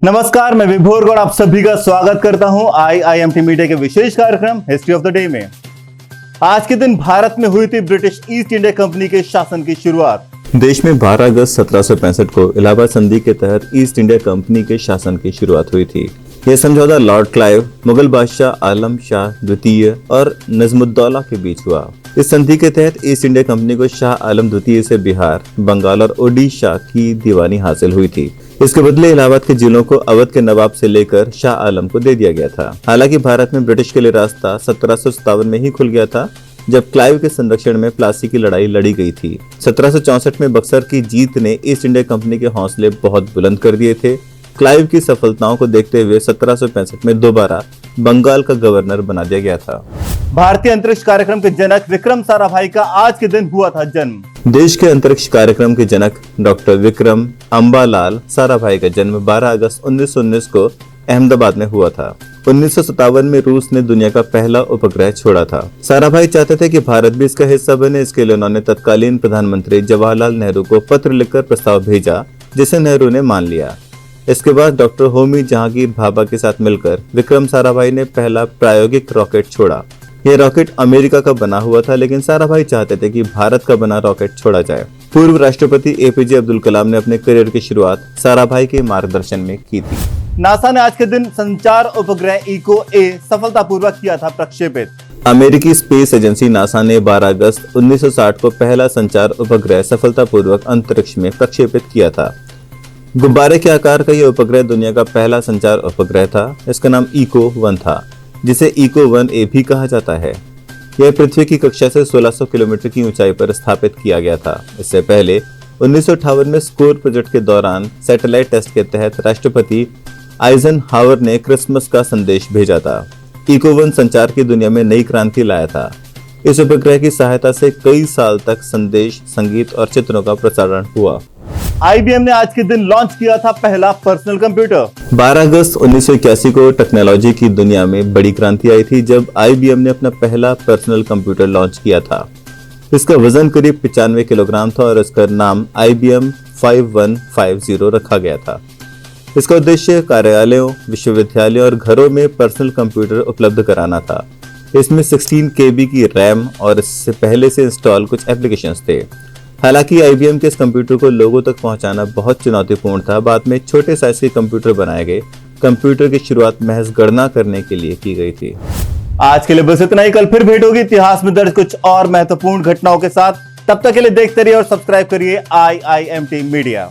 नमस्कार, मैं विभोर गौड़ आप सभी का स्वागत करता हूं IIMT मीडिया के विशेष कार्यक्रम हिस्ट्री ऑफ द डे में। आज के दिन भारत में हुई थी ब्रिटिश ईस्ट इंडिया कंपनी के शासन की शुरुआत। देश में 12 अगस्त 1765 को इलाहाबाद संधि के तहत ईस्ट इंडिया कंपनी के शासन की शुरुआत हुई थी। यह समझौता लॉर्ड क्लाइव, मुगल बादशाह आलम शाह द्वितीय और नजमुद्दौला के बीच हुआ। इस संधि के तहत ईस्ट इंडिया कंपनी को शाह आलम द्वितीय से बिहार, बंगाल और ओडिशा की दीवानी हासिल हुई थी। इसके बदले इलाहाबाद के जिलों को अवध के नवाब से लेकर शाह आलम को दे दिया गया था। हालांकि भारत में ब्रिटिश के लिए रास्ता 1757 में ही खुल गया था, जब क्लाइव के संरक्षण में प्लासी की लड़ाई लड़ी गई थी। 1764 में बक्सर की जीत ने ईस्ट इंडिया कंपनी के हौसले बहुत बुलंद कर दिए थे। क्लाइव की सफलताओं को देखते हुए 1765 में दोबारा बंगाल का गवर्नर बना दिया गया था। भारतीय अंतरिक्ष कार्यक्रम के जनक विक्रम साराभाई का आज के दिन हुआ था जन्म। देश के अंतरिक्ष कार्यक्रम के जनक डॉक्टर विक्रम अम्बालाल साराभाई का जन्म 12 अगस्त 1919 को अहमदाबाद में हुआ था। 1957 में रूस ने दुनिया का पहला उपग्रह छोड़ा था। साराभाई चाहते थे कि भारत भी इसका हिस्सा बने। इसके लिए उन्होंने तत्कालीन प्रधानमंत्री जवाहरलाल नेहरू को पत्र लिखकर प्रस्ताव भेजा, जिसे नेहरू ने मान लिया। इसके बाद डॉक्टर होमी जहांगीर भाभा के साथ मिलकर विक्रम साराभाई ने पहला प्रायोगिक रॉकेट छोड़ा। यह रॉकेट अमेरिका का बना हुआ था, लेकिन साराभाई चाहते थे कि भारत का बना रॉकेट छोड़ा जाए। पूर्व राष्ट्रपति APJ अब्दुल कलाम ने अपने करियर की शुरुआत साराभाई के मार्गदर्शन में की थी। नासा ने आज के दिन संचार उपग्रह इको-A सफलतापूर्वक किया था प्रक्षेपित। अमेरिकी स्पेस एजेंसी नासा ने 12 अगस्त 1960 को पहला संचार उपग्रह सफलतापूर्वक अंतरिक्ष में प्रक्षेपित किया था। गुब्बारे के आकार का यह उपग्रह दुनिया का पहला संचार उपग्रह था। इसका नाम इको-1 था, जिसे इको-1A भी कहा जाता है। यह पृथ्वी की कक्षा से 1600 किलोमीटर की ऊंचाई पर स्थापित किया गया था। इससे पहले 1958 में स्कोर प्रोजेक्ट के दौरान सैटेलाइट टेस्ट के तहत राष्ट्रपति आइजनहावर ने क्रिसमस का संदेश भेजा था। इको-1 संचार की दुनिया में नई क्रांति लाया था। इस उपग्रह की सहायता से कई साल तक संदेश, संगीत और चित्रों का प्रसारण हुआ। IBM ने आज के दिन लॉन्च किया था पहला पर्सनल कंप्यूटर। 12 अगस्त 1981 को टेक्नोलॉजी की दुनिया में बड़ी क्रांति आई थी, जब IBM ने अपना पहला पर्सनल कंप्यूटर लॉन्च किया था। इसका वजन करीब 95 किलोग्राम था और इसका नाम IBM 5150 रखा गया था। इसका उद्देश्य कार्यालयों, विश्वविद्यालयों और घरों में पर्सनल कंप्यूटर उपलब्ध कराना था। इसमें 16 KB की रैम और इससे पहले से इंस्टॉल कुछ एप्लीकेशंस थे। हालांकि IBM के इस कंप्यूटर को लोगों तक पहुंचाना बहुत चुनौतीपूर्ण था। बाद में छोटे साइज के कंप्यूटर बनाए गए। कंप्यूटर की शुरुआत महज गणना करने के लिए की गई थी। आज के लिए बस इतना ही। कल फिर भेंट होगी इतिहास में दर्ज कुछ और महत्वपूर्ण घटनाओं के साथ। तब तक के लिए देखते रहिए और सब्सक्राइब करिए IIMT मीडिया।